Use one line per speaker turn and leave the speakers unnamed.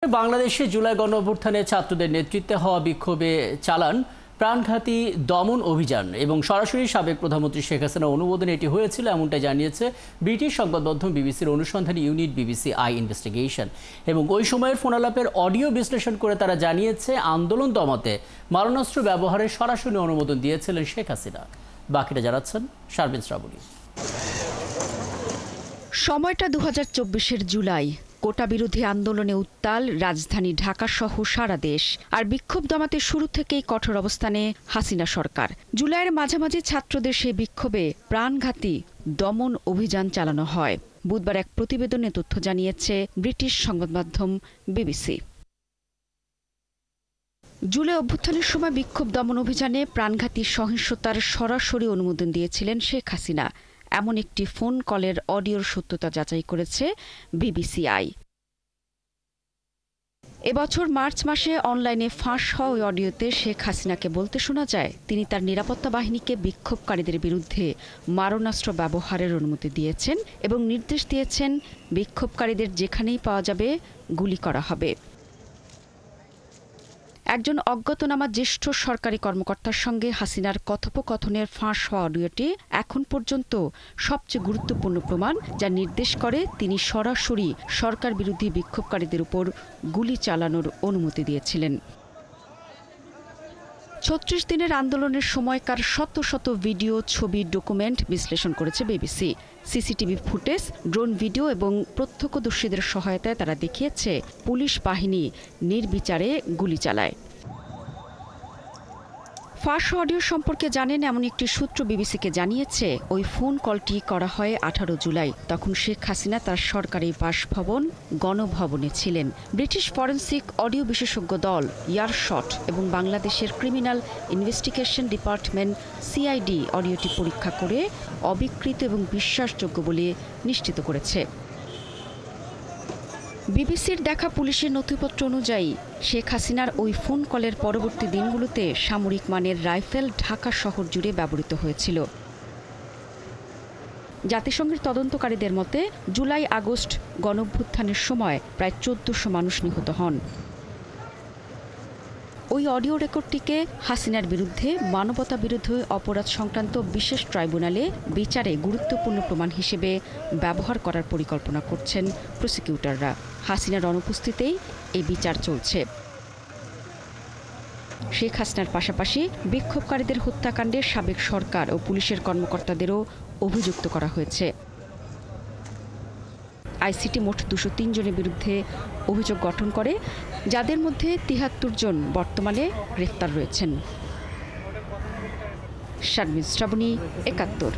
বাংলাদেশে জুলাই গণঅভ্যুত্থানে ছাত্রদের নেতৃত্বে হওয়া বিক্ষোভে চালান প্রাণঘাতী দমন অভিযান এবং সরাসরি সাবেক প্রধানমন্ত্রী শেখ হাসিনার অনুমোদনে এটি হয়েছিল এমনটা জানিয়েছে ব্রিটিশ সংবাদ মাধ্যম বিবিসির অনুসন্ধানী ইউনিট বিবিসি আই ইনভেস্টিগেশন। এবং ওই সময়ের ফোনালাপের অডিও বিশ্লেষণ করে তারা জানিয়েছে আন্দোলন দমাতে মারণাস্ত্র ব্যবহারের সরাসরি অনুমোদন দিয়েছিলেন শেখ হাসিনা। বাকিটা জানাচ্ছেন শারমিন শ্রাবণী।
সময়টা ২০২৪-এর জুলাই। কোটা বিরোধী আন্দোলনে উত্তাল রাজধানী ঢাকা সহ সারা দেশ। আর বিক্ষোভ দমাতে শুরু থেকেই কঠোর অবস্থানে হাসিনা সরকার। জুলাইয়ের মাঝামাঝি ছাত্রদের সেই বিক্ষোভে প্রাণঘাতী দমন অভিযান চালানো হয়। বুধবার এক প্রতিবেদনে তথ্য জানিয়েছে ব্রিটিশ সংবাদ মাধ্যম বিবিসি। জুলাই অভ্যুত্থানের সময় বিক্ষোভ দমন অভিযানে প্রাণঘাতী সহিংসতার সরাসরি অনুমোদন দিয়েছিলেন শেখ হাসিনা। এমন একটি ফোন কলের অডিওর সত্যতা যাচাই করেছে বিবিসিআই। এবছর মার্চ মাসে অনলাইনে ফাঁস হওয়া ওই অডিওতে শেখ হাসিনাকে বলতে শোনা যায় তিনি তার নিরাপত্তা বাহিনীকে বিক্ষোভকারীদের বিরুদ্ধে মারণাস্ত্র ব্যবহারের অনুমতি দিয়েছেন এবং নির্দেশ দিয়েছেন বিক্ষোভকারীদের যেখানেই পাওয়া যাবে গুলি করা হবে। একজন অজ্ঞাতনামা জ্যেষ্ঠ সরকারি কর্মকর্তার সঙ্গে হাসিনার কথোপকথনের ফাঁস হওয়া অডিওটি এখন পর্যন্ত সবচেয়ে গুরুত্বপূর্ণ প্রমাণ, যা নির্দেশ করে তিনি সরাসরি সরকার বিরোধী বিক্ষোভকারীদের উপর গুলি চালানোর অনুমতি দিয়েছিলেন। ৩৬ দিনের আন্দোলনের সময়কার শত শত ভিডিও, ছবি, ডকুমেন্ট বিশ্লেষণ করেছে BBC. CCTV footage, drone video এবং প্রত্যক্ষদর্শীদের সহায়তায় তারা দেখিয়েছে পুলিশ বাহিনী নির্বিচারে গুলি চালায়। ফাঁস অডিও সম্পর্কে জানেন এমন একটি সূত্র বিবিসিকে জানিয়েছে ওই ফোন কলটি করা হয় ১৮ জুলাই। তখন শেখ হাসিনা তার সরকারি বাসভবন গণভবনে ছিলেন। ব্রিটিশ ফরেনসিক অডিও বিশেষজ্ঞ দল ইয়ারশট এবং বাংলাদেশের ক্রিমিনাল ইনভেস্টিগেশন ডিপার্টমেন্ট সিআইডি অডিওটি পরীক্ষা করে অবিকৃত এবং বিশ্বাসযোগ্য বলে নিশ্চিত করেছে। বিবিসির দেখা পুলিশের নথিপত্র অনুযায়ী শেখ হাসিনার ওই ফোন কলের পরবর্তী দিনগুলোতে সামরিক মানের রাইফেল ঢাকা শহর জুড়ে ব্যবহৃত হয়েছিল। জাতিসংঘের তদন্তকারীদের মতে জুলাই-আগস্ট গণঅভ্যুত্থানের সময় প্রায় ১৪০০ মানুষ নিহত হন। ওই অডিও রেকর্ডটিকে হাসিনার বিরুদ্ধে মানবতা বিরোধী অপরাধ সংক্রান্ত বিশেষ ট্রাইব্যুনালে বিচারে গুরুত্বপূর্ণ প্রমাণ হিসেবে ব্যবহার করার পরিকল্পনা করছেন প্রসিকিউটররা। হাসিনার অনুপস্থিতিতেই এই বিচার চলছে। শেখ হাসিনার পাশাপাশি বিক্ষোভকারীদের হত্যাকাণ্ডে সাবেক সরকার ও পুলিশের কর্মকর্তাদেরও অভিযুক্ত করা হয়েছে। আইসিটি মোট ২০৩ জনের বিরুদ্ধে অভিযোগ গঠন করে, যাদের মধ্যে ৭৩ জন বর্তমানে গ্রেফতার রয়েছেন। শারমিন শ্রাবণী, একাত্তর।